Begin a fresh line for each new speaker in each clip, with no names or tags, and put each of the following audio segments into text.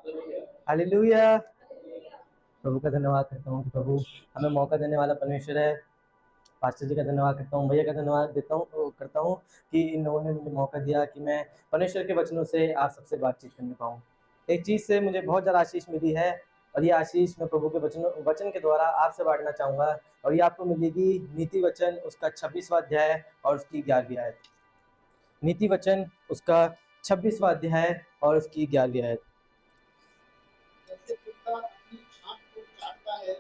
Hallelujah. प्रभु का धन्यवाद करता हूँ कि प्रभु हमें मौका देने वाला परमेश्वर है। पास्टर जी का धन्यवाद करता हूँ, भैया का धन्यवाद देता हूँ करता हूँ कि इन लोगों ने मुझे मौका दिया कि मैं परमेश्वर के वचनों से आप सबसे बातचीत करने पाऊँ। एक चीज़ से मुझे बहुत ज़्यादा आशीष मिली है और ये आशीष मैं प्रभु के वचन के द्वारा आपसे बांटना चाहूँगा और ये आपको मिलेगी नीति वचन उसका 26वां अध्याय और उसकी 11वीं आयत। नीति वचन उसका 26वां अध्याय और उसकी 11वीं आयत।
जैसे कुत्ता अपनी छांट को चाटता है,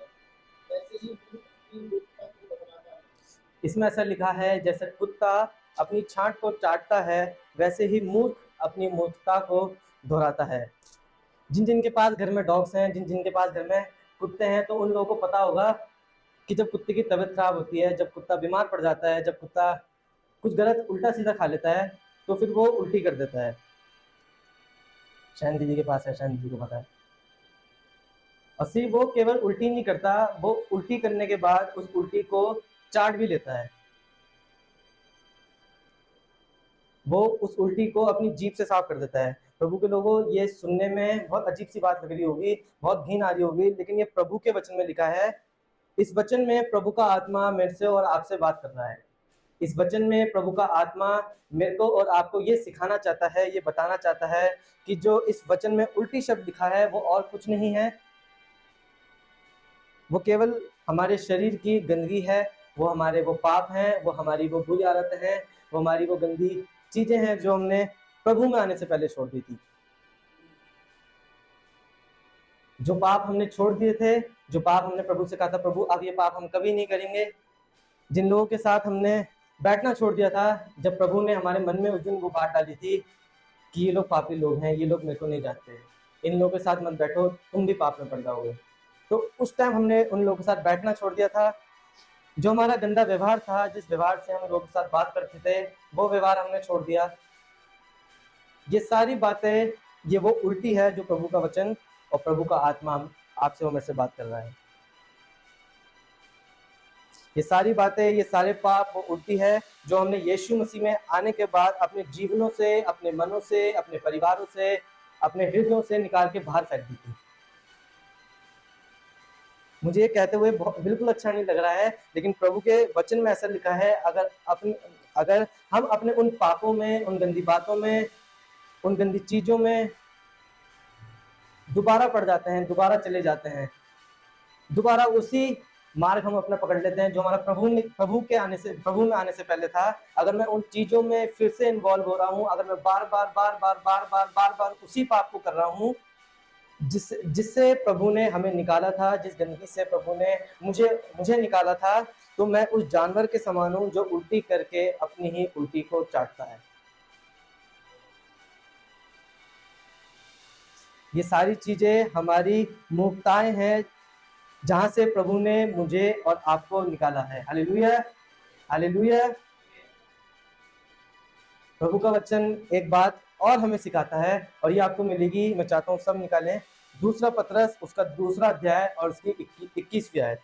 वैसे ही मूर्ख अपनी मूर्खता को बतलाता है।
इसमें ऐसा लिखा है, जैसे कुत्ता अपनी छांट को चाटता है वैसे ही मूर्ख अपनी मूर्खता को दोहराता है। जिन जिन के पास घर में डॉग्स हैं, जिन जिन के पास घर में कुत्ते हैं, तो उन लोगों को पता होगा कि जब कुत्ते की तबीयत खराब होती है, जब कुत्ता बीमार पड़ जाता है, जब कुत्ता कुछ गलत उल्टा सीधा खा लेता है तो फिर वो उल्टी कर देता है। शहन दीदी के पास है, शहन दीदी को पता है। और सिर्फ वो केवल उल्टी नहीं करता, वो उल्टी करने के बाद उस उल्टी को चाट भी लेता है। वो उस उल्टी को अपनी जीभ से साफ कर देता है। प्रभु के लोगों, ये सुनने में बहुत अजीब सी बात लग रही होगी, बहुत घिन आ रही होगी, लेकिन ये प्रभु के वचन में लिखा है। इस वचन में प्रभु का आत्मा मेरे से और आपसे बात कर रहा है। इस वचन में प्रभु का आत्मा मेरे को और आपको ये सिखाना चाहता है, ये बताना चाहता है कि जो इस वचन में उल्टी शब्द लिखा है वो और कुछ नहीं है, वो केवल हमारे शरीर की गंदगी है, वो हमारे वो पाप हैं, वो हमारी वो बुरी आदतें हैं, वो हमारी वो गंदी चीजें हैं जो हमने प्रभु में आने से पहले छोड़ दी थी। जो पाप हमने छोड़ दिए थे, जो पाप हमने प्रभु से कहा था प्रभु अब ये पाप हम कभी नहीं करेंगे, जिन लोगों के साथ हमने बैठना छोड़ दिया था, जब प्रभु ने हमारे मन में उस दिन वो बात डाली थी कि ये लोग पापी लोग हैं, ये लोग मेरे को नहीं जानते, इन लोगों के साथ मत बैठो, तुम भी पाप में पड़ जाओगे। तो उस टाइम हमने उन लोगों के साथ बैठना छोड़ दिया था। जो हमारा गंदा व्यवहार था, जिस व्यवहार से हम लोगों के साथ बात करते थे, वो व्यवहार हमने छोड़ दिया। ये सारी बातें, ये वो उल्टी है जो प्रभु का वचन और प्रभु का आत्मा आपसे और मेरे से बात कर रहा है। ये सारी बातें, ये सारे पाप वो उल्टी है जो हमने यीशु मसीह में आने के बाद अपने जीवनों से, अपने मनों से, अपने परिवारों से, अपने हृदयों से निकाल के बाहर फेंक दी थी। मुझे ये कहते हुए बिल्कुल अच्छा नहीं लग रहा है, लेकिन प्रभु के वचन में ऐसा लिखा है, अगर हम अपने उन पापों में, उन गंदी बातों में, उन गंदी चीजों में दोबारा पड़ जाते हैं, दोबारा चले जाते हैं, दोबारा उसी मार्ग हम अपना पकड़ लेते हैं जो हमारा प्रभु में आने से पहले था। अगर मैं उन चीजों में फिर से इन्वॉल्व हो रहा हूँ, अगर मैं बार बार उसी पाप को कर रहा हूँ जिससे प्रभु ने हमें निकाला था, जिस गंदगी से प्रभु ने मुझे निकाला था, तो मैं उस जानवर के समान हूँ जो उल्टी करके अपनी ही उल्टी को चाटता है। ये सारी चीजें हमारी मूर्खताएं हैं जहां से प्रभु ने मुझे और आपको निकाला है। Hallelujah, hallelujah. प्रभु का वचन एक बात और हमें सिखाता है और ये आपको मिलेगी, मैं चाहता हूँ सब निकालें। दूसरा पतरस उसका दूसरा अध्याय और उसकी 21वीं आयत।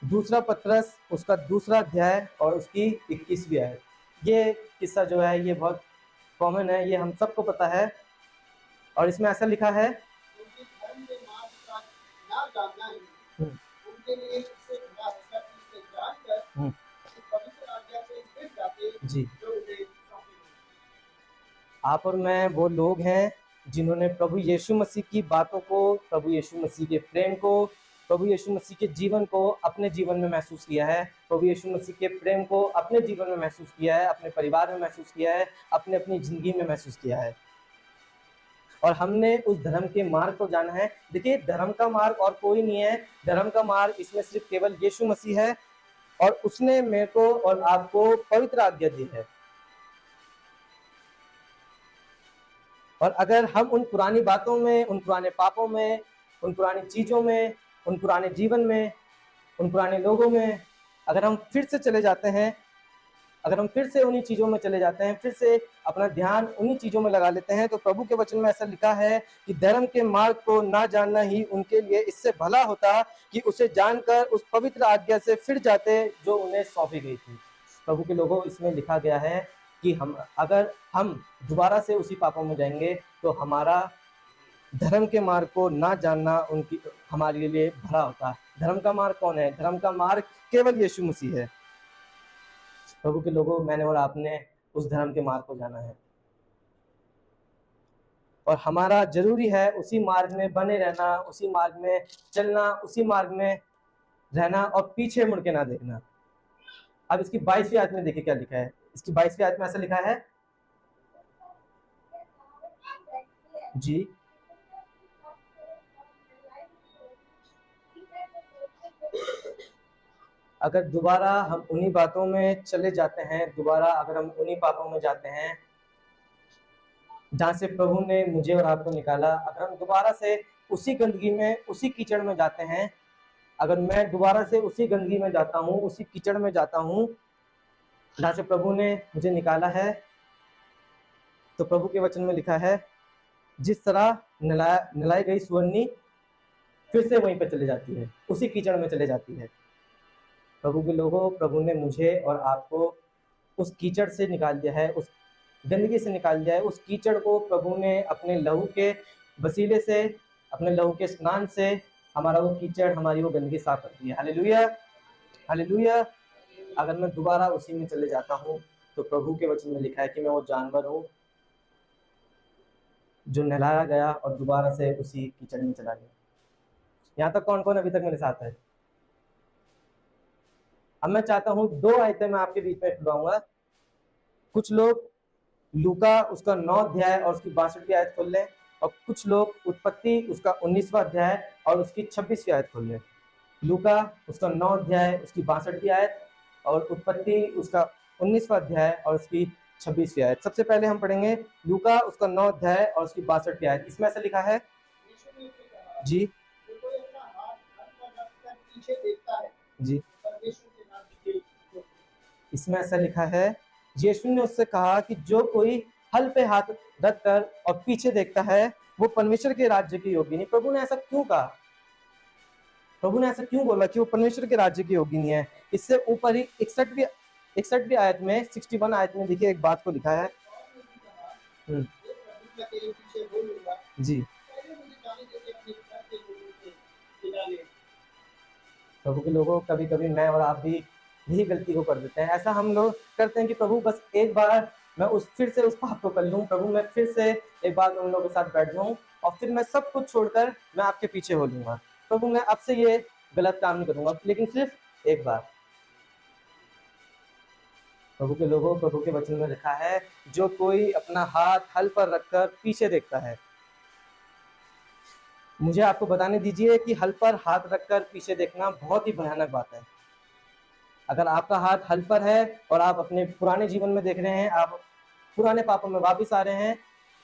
दूसरा पतरस उसका दूसरा अध्याय और उसकी 21वीं आयत। ये किस्सा जो है ये बहुत कॉमन है, ये हम सबको पता है। और इसमें ऐसा लिखा है,
उनके धर्म के मार्ग का ना जानना ही उनके लिए इससे बड़ा होगा कि इसे जानकर इस पवित्र आज्ञा से फिर जाते
जी,
जो उन्हें सौंपी गई।
आप और मैं वो लोग हैं जिन्होंने प्रभु यीशु मसीह की बातों को, प्रभु यीशु मसीह के प्रेम को, प्रभु यीशु मसीह के जीवन को अपने जीवन में महसूस किया है, प्रभु यीशु मसीह के प्रेम को अपने जीवन में महसूस किया है, अपने परिवार में महसूस किया है, अपनी जिंदगी में महसूस किया है। और हमने उस धर्म के मार्ग को जाना है। देखिए, धर्म का मार्ग और कोई नहीं है, धर्म का मार्ग इसमें सिर्फ केवल यीशु मसीह है और उसने मेरे को और आपको पवित्र आज्ञा दी है। और अगर हम उन पुरानी बातों में, उन पुराने पापों में, उन पुरानी चीजों में, उन पुराने जीवन में, उन पुराने लोगों में अगर हम फिर से चले जाते हैं, अगर हम फिर से उन्हीं चीजों में चले जाते हैं, फिर से अपना ध्यान उन्हीं चीजों में लगा लेते हैं, तो प्रभु के वचन में ऐसा लिखा है कि धर्म के मार्ग को ना जानना ही उनके लिए इससे भला होता कि उसे जानकर उस पवित्र आज्ञा से फिर जाते जो उन्हें सौंपी गई थी। प्रभु के लोगों, इसमें लिखा गया है कि अगर हम दोबारा से उसी पापों में जाएंगे तो हमारा धर्म के मार्ग को ना जानना उनकी हमारे लिए भला होता है। धर्म का मार्ग कौन है? धर्म का मार्ग केवल यीशु मसीह है। प्रभु के लोगों, मैंने और आपने उस धर्म के मार्ग को जाना है और हमारा जरूरी है उसी मार्ग में बने रहना, उसी मार्ग में चलना, उसी मार्ग में रहना और पीछे मुड़ के ना देखना। अब इसकी 22वीं आयत में देखिए क्या लिखा है। इसकी 22वीं आयत में ऐसा लिखा है जी, अगर दोबारा हम उन्हीं बातों में चले जाते हैं, दोबारा अगर हम उन्हीं पापों में जाते हैं जहाँ से प्रभु ने मुझे और आपको निकाला, अगर हम दोबारा से उसी गंदगी में, उसी कीचड़ में जाते हैं, अगर मैं दोबारा से उसी गंदगी में जाता हूँ, उसी कीचड़ में जाता हूँ जहाँ से प्रभु ने मुझे निकाला है, तो प्रभु के वचन में लिखा है जिस तरह नलाई गई सुअरनी फिर से वहीं पर चले जाती है, उसी कीचड़ में चले जाती है। प्रभु के लोगों, प्रभु ने मुझे और आपको उस कीचड़ से निकाल दिया है, उस गंदगी से निकाल दिया है। उस कीचड़ को प्रभु ने अपने लहू के वसीले से, अपने लहू के स्नान से हमारा वो कीचड़, हमारी वो गंदगी साफ कर दी है। Hallelujah, hallelujah. अगर मैं दोबारा उसी में चले जाता हूँ तो प्रभु के वचन में लिखा है कि मैं वो जानवर हूँ जो नहलाया गया और दोबारा से उसी कीचड़ में चला गया। यहाँ तक कौन कौन अभी तक मेरे साथ है? अब मैं चाहता हूँ 2 आयतें मैं आपके बीच में खुलवाऊंगा। कुछ लोग लूका उसका 9 अध्याय और उसकी 62वीं आयत खोल लें, और कुछ लोग उत्पत्ति उसका 19वां अध्याय और उसकी 26वीं आयत खोल लें। लूका उसका 9 अध्याय उसकी 62वीं आयत और उत्पत्ति उसका 19वां अध्याय और उसकी 26वीं आयत। सबसे पहले हम पढ़ेंगे लूका उसका 9 अध्याय और उसकी 62वीं आयत। इसमें ऐसा लिखा है
यीशु ने उससे कहा,
जी,
जो कोई अपना हाथ हर पर रखकर पीछे देखता है,
जी,
परमेश्वर के नाम की
इसमें ऐसा लिखा है, यीशु ने उससे कहा कि जो कोई हल पे हाथ रख कर और पीछे देखता है वो परमेश्वर के राज्य के योग्य नहीं। प्रभु ने ऐसा क्यों कहा? प्रभु ने ऐसा क्यों बोला कि वो परमेश्वर के राज्य की योग्य नहीं है? इससे ऊपर ही 61वीं आयत में, 61 आयत में देखिए एक बात को लिखा है।
मैं तेरे पीछे हो लूंगा,
जी,
पहले मुझे जाने दे कि अपने घर के लोगों से विदा ले।
प्रभु के लोगों, कभी कभी मैं और आप भी यही गलती को कर देते हैं। ऐसा हम लोग करते हैं कि प्रभु बस एक बार मैं फिर से उस पाप को कर लूं, प्रभु मैं फिर से एक बार उन लोगों के साथ बैठ जाऊं और फिर मैं सब कुछ छोड़कर मैं आपके पीछे हो लूंगा। प्रभु मैं अब से ये गलत काम नहीं करूंगा, लेकिन सिर्फ एक बार। प्रभु के लोगों, प्रभु के वचन में लिखा है जो कोई अपना हाथ हल पर रखकर पीछे देखता है। मुझे आपको बताने दीजिए कि हल पर हाथ रखकर पीछे देखना बहुत ही भयानक बात है। अगर आपका हाथ हल पर है और आप अपने पुराने जीवन में देख रहे हैं, आप पुराने पापों में वापस आ रहे हैं,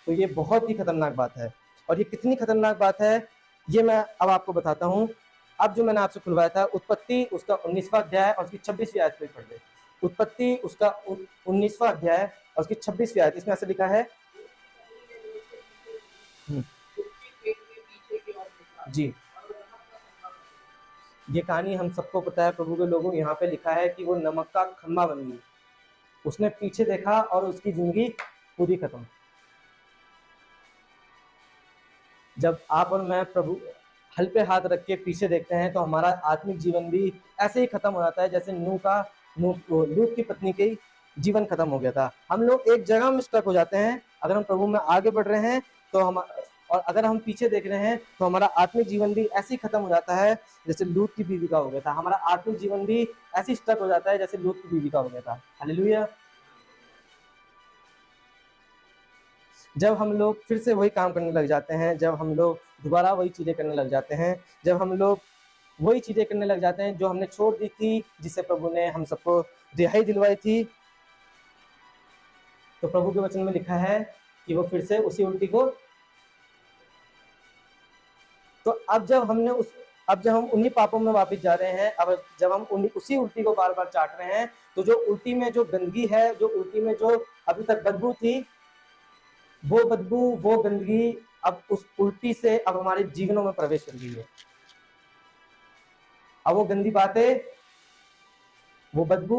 तो ये बहुत ही खतरनाक बात है। और ये कितनी खतरनाक बात है ये मैं अब आपको बताता हूँ। अब जो मैंने आपसे खुलवाया था उत्पत्ति उसका 19वां अध्याय और उसकी 26वीं आयत पे पढ़ ले। उत्पत्ति उसका 19वां अध्याय और उसकी 26वीं आयत, इसमें ऐसा लिखा है जी, ये कहानी हम सबको पता है। प्रभु के लोगों, यहाँ पे लिखा है कि वो नमक का खम्भा बन गई। उसने पीछे देखा और उसकी जिंदगी पूरी खत्म। जब आप और मैं प्रभु हल पे हाथ रख के पीछे देखते हैं तो हमारा आत्मिक जीवन भी ऐसे ही खत्म हो जाता है जैसे लूत की पत्नी के जीवन खत्म हो गया था। हम लोग एक जगह में स्टक हो जाते हैं। अगर हम प्रभु में आगे बढ़ रहे हैं तो हम, और अगर हम पीछे देख रहे हैं तो हमारा आत्मिक जीवन भी ऐसे ही खत्म हो जाता है जैसे लूत की बीवी का हो गया था। हमारा आत्मिक जीवन भी ऐसे ही स्टक हो जाता है जैसे लूत की बीवी का हो गया था। हालेलुया। जब हम लोग फिर से वही काम करने लग जाते हैं, जब हम लोग दोबारा वही चीज़ें करने लग जाते हैं, जब हम लोग वही चीज़ें करने लग जाते हैं जो हमने छोड़ दी थी, जिससे प्रभु ने हम सबको रिहाई दिलवाई थी, तो प्रभु के वचन में लिखा है कि वो फिर से उसी उल्टी को, तो अब जब हम उन्हीं पापों में वापस जा रहे हैं, अब जब हम उसी उल्टी को बार बार चाट रहे हैं, तो जो उल्टी में जो गंदगी है, जो उल्टी में जो अभी तक बदबू थी, वो बदबू, वो गंदगी अब उस उल्टी से अब हमारे जीवनों में प्रवेश कर गई है। अब वो गंदी बातें, वो बदबू,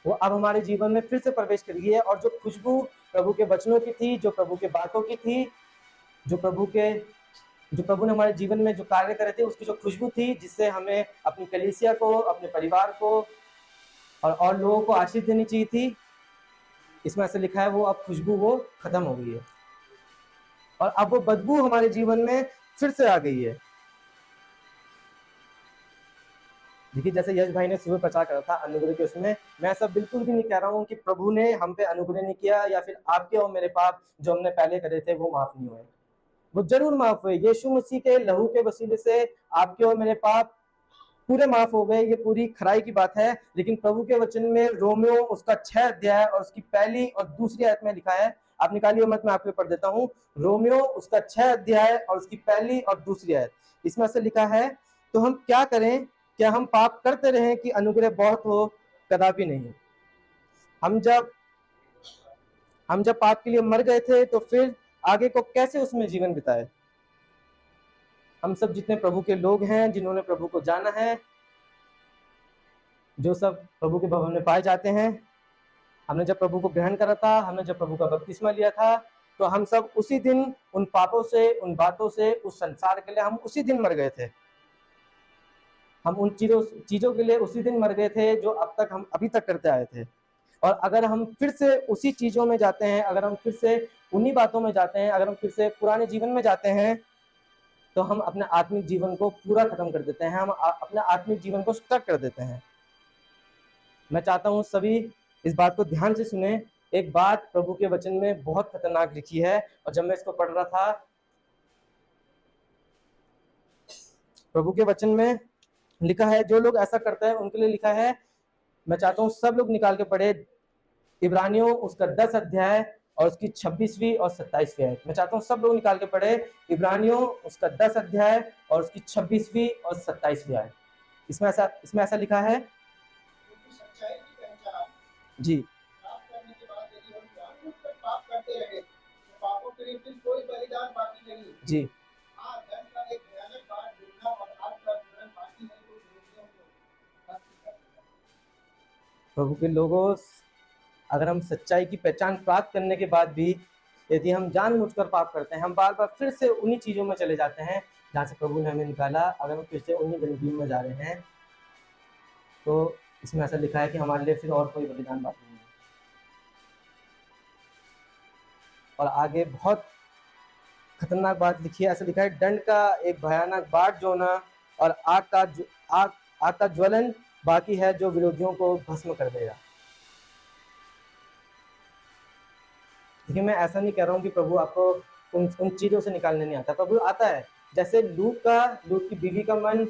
वो अब हमारे जीवन में फिर से प्रवेश कर गई है। और जो खुशबू प्रभु के वचनों की थी, जो प्रभु के बातों की थी, जो प्रभु के जो प्रभु ने हमारे जीवन में जो कार्य करे थे, उसकी जो खुशबू थी, जिससे हमें अपनी कलीसिया को, अपने परिवार को और लोगों को आशीष देनी चाहिए थी, इसमें ऐसे लिखा है वो अब खुशबू वो खत्म हो गई है और अब वो बदबू हमारे जीवन में फिर से आ गई है। देखिए, जैसे यश भाई ने सुबह प्रचार करा था अनुग्रह के, उसमें मैं सब बिल्कुल भी नहीं कह रहा हूँ कि प्रभु ने हम पे अनुग्रह नहीं किया या फिर आपके और मेरे पाप जो हमने पहले करे थे वो माफ नहीं हुए। वो जरूर माफ हुए। यीशु मसीह के लहू के वसीले से आपके और मेरे पाप पूरे माफ हो गए, ये पूरी खराई की बात है। लेकिन प्रभु के वचन में रोमियो उसका 6 अध्याय और उसकी पहली और दूसरी आयत में लिखा है, आप निकालिए मत, मैं आपको पढ़ देता हूँ। रोमियो उसका 6 अध्याय और उसकी पहली और दूसरी आयत, इसमें से लिखा है, तो हम क्या करें? क्या हम पाप करते रहें कि अनुग्रह बहुत हो? कदापि नहीं। हम जब पाप के लिए मर गए थे तो फिर आगे को कैसे उसमें जीवन बिताए? हम सब जितने प्रभु के लोग हैं, जिन्होंने प्रभु को जाना है, जो सब प्रभु के भवन में पाए जाते हैं, हमने जब प्रभु को ग्रहण करा था, हमने जब प्रभु का बपतिस्मा लिया था, तो हम सब उसी दिन उन पापों से, उन बातों से, उस संसार के लिए हम उसी दिन मर गए थे। हम उन चीजों के लिए उसी दिन मर गए थे जो अब तक हम अभी तक करते आए थे। और अगर हम फिर से उसी चीजों में जाते हैं, अगर हम फिर से उन्हीं बातों में जाते हैं, अगर हम फिर से पुराने जीवन में जाते हैं, तो हम अपने आत्मिक जीवन को पूरा खत्म कर देते हैं, हम अपने आत्मिक जीवन को स्टक कर देते हैं। मैं चाहता हूं सभी इस बात को ध्यान से सुने। एक बात प्रभु के वचन में बहुत खतरनाक लिखी है, और जब मैं इसको पढ़ रहा था, प्रभु के वचन में लिखा है, जो लोग ऐसा करते हैं उनके लिए लिखा है, मैं चाहता हूं सब लोग निकाल के पढ़े, इब्रानियों उसका 10 अध्याय और उसकी 26वीं और 27वीं आयत। मैं चाहता हूं सब लोग निकाल के पढ़े, इब्रानियों उसका 10 अध्याय और उसकी 26वीं और 27वीं आयत। इसमें ऐसा लिखा है,
क्योंकि सच्चाई की पहचान
जी
प्राप्त करने के बाद यदि हम जानबूझकर पाप करते रहे, तो पापों के लिए फिर कोई बलिदान बाकी नहीं।
जी
हाँ, धन का एक भयानक बात ढूंढना और आग का ज्वलन बाकी है, जो विरोधियों को नष्ट कर देगा।
प्रभु के लोगों, अगर हम सच्चाई की पहचान प्राप्त करने के बाद भी यदि हम जानबूझकर पाप करते हैं, हम बार बार फिर से उन्हीं चीजों में चले जाते हैं जहां से प्रभु ने हमें निकाला, अगर हम फिर से उन्हीं गंदगियों में जा रहे हैं, तो इसमें ऐसा लिखा है कि हमारे लिए फिर और कोई बलिदान बाकी नहीं है। और आगे बहुत खतरनाक बात लिखी है, ऐसा लिखा है, दंड का एक भयानक बाट जोना और आग का ज्वलन बाकी है, जो विरोधियों को भस्म कर देगा। देखिए, मैं ऐसा नहीं कह रहा हूँ कि प्रभु आपको उन चीजों से निकालने नहीं आता, प्रभु आता है। जैसे लूत की बीवी का मन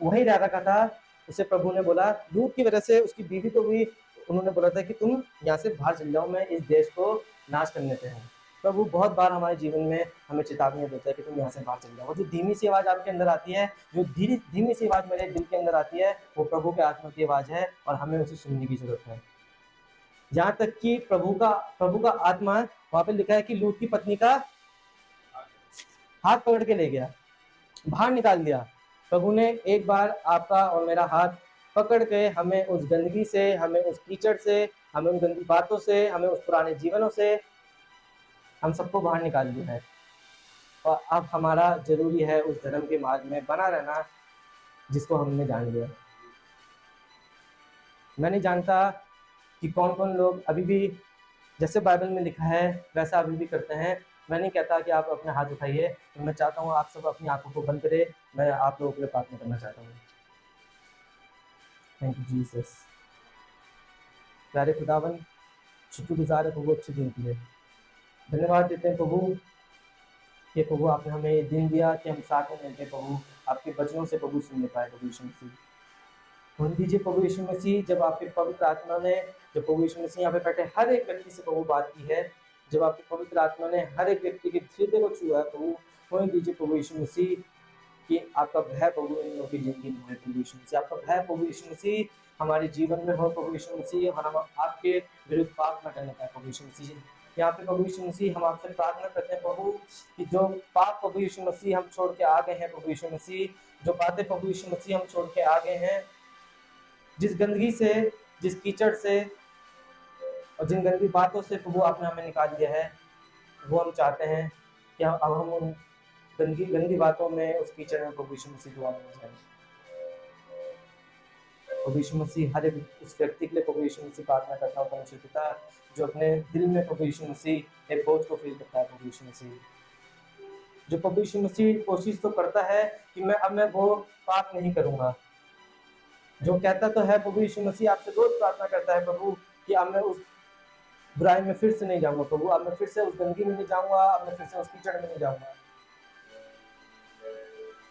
वहीं रह रखा था, उसे प्रभु ने बोला, लूत की वजह से उसकी बीवी को भी उन्होंने बोला था कि तुम यहाँ से बाहर चले जाओ, मैं इस देश को नाश करने पे हूँ। प्रभु बहुत बार हमारे जीवन में हमें चेतावनी देता है कि तुम यहाँ से बाहर चले जाओ। जो धीमी सी आवाज आपके अंदर आती है, जो धीमी सी आवाज मेरे दिल के अंदर आती है, वो प्रभु के आत्मा की आवाज है और हमें उसे सुनने की जरूरत है। यहाँ तक कि प्रभु का आत्मा, वहां पे लिखा है कि लूत की पत्नी का हाथ पकड़ के ले गया, बाहर निकाल दिया। प्रभु ने एक बार आपका और मेरा हाथ पकड़ के हमें उस गंदगी से, हमें उस कीचड़ से, हमें उन गंदी बातों से, हमें उस पुराने जीवनों से, हम सबको बाहर निकाल दिया है। और अब हमारा जरूरी है उस धर्म के मार्ग में बना रहना जिसको हमने जान लिया। मैं नहीं जानता कि कौन कौन लोग अभी भी जैसे बाइबल में लिखा है वैसा अभी भी करते हैं। मैं नहीं कहता कि आप अपने हाथ उठाइए, तो मैं चाहता हूँ आप सब अपनी आंखों को बंद करें। मैं आप लोगों के लिए प्रार्थना करना चाहता हूँ। Thank you Jesus. प्यारे खुदावन, शुक्रगुजार है प्रभु अच्छे दिन के लिए। धन्यवाद देते हैं प्रभु कि प्रभु आपने हमें ये दिन दिया कि हम साथ में मिलकर प्रभु आपके वचनों से प्रभु सुनने पाए। प्रभु यीशु मसीह सुन दीजिए प्रभु यीशु मसीह, जब आपके पवित्र आत्मा ने, जब प्रभु यीशु मसीह यहाँ पे बैठे हर एक व्यक्ति से प्रभु बात की है, जब आपके पवित्र आत्मा ने हर एक व्यक्ति के हृदय को छुआ है प्रभु, सुन दीजिए प्रभु यीशु मसीह कि आपका भय प्रभु इन लोगों की जिंदगी में है। प्रभु यीशु मसीह, आपका भय प्रभु यीशु मसीह हमारे जीवन में हो। प्रभु यीशु मसीह, हम आपके विरुद्ध पाप न करने पाए। प्रभु यीशु मसीह, यहाँ पे प्रभु यीशु मसीह हम आपसे प्रार्थना करते हैं प्रभु कि जो पाप प्रभु यीशु मसीह हम छोड़ के आ गए हैं, प्रभु यीशु मसीह जो बातें प्रभु यीशु मसीह हम छोड़ के आ गए हैं, जिस गंदगी से, जिस कीचड़ से और जिन गंदी बातों से प्रभु आपने हमें निकाल दिया है, वो हम चाहते हैं कि अब हम उन गंदी गंदी बातों में, उस कीचड़ में प्रभु यीशु मसीह दुआ में जाए। प्रभु यीशु मसीह हर एक उस व्यक्ति के लिए प्रभु यीशु मसीह प्रार्थना करता हूँ परमेश्वर पिता, जो अपने दिल में प्रभु यीशु मसीह एक बोझ को फील करता है। प्रभु यीशु मसीह, जो प्रभु यीशु मसीह कोशिश तो करता है कि मैं वो पाप नहीं करूंगा, जो कहता तो है प्रभु यीशु मसीह आपसे रोज प्रार्थना करता है प्रभु कि अब मैं उस बुराई में फिर से नहीं जाऊंगा प्रभु, अब मैं फिर से उस गंदगी में नहीं जाऊंगा, अब मैं फिर से उस कीचड़ में नहीं जाऊंगा।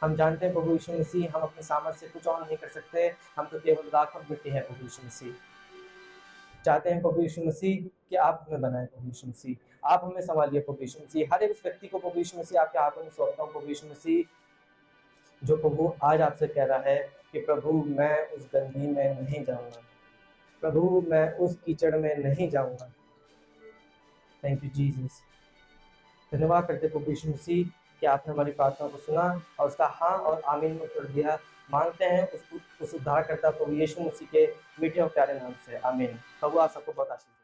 हम जानते हैं प्रभु यीशु मसीह हम अपनी सामर्थ्य से कुछ और नहीं कर सकते, हम तो केवल राख और मिट्टी है। प्रभु यीशु मसीह चाहते हैं प्रभु यीशु मसीह कि आप हमें बनाएं। प्रभु यीशु मसीह आप हमें संभालिए। प्रभु यीशु मसीह हर एक व्यक्ति को प्रभु यीशु मसीह आपके हाथों में सौंपता हूँ। प्रभु यीशु मसीह, जो प्रभु आज आपसे कह रहा है कि प्रभु मैं उस गंदगी में नहीं जाऊंगा, प्रभु मैं उस कीचड़ में नहीं जाऊंगा। Thank you Jesus. धन्यवाद करते प्रभु यीशु मसीह कि आपने हमारी प्रार्थना को सुना और उसका हाँ और आमीन में उत्तर दिया। मांगते हैं उस उद्धारकर्ता प्रभु यीशु मसीह के मीठे और प्यारे नाम से, आमीन। प्रभु आप सबको बहुत आशीष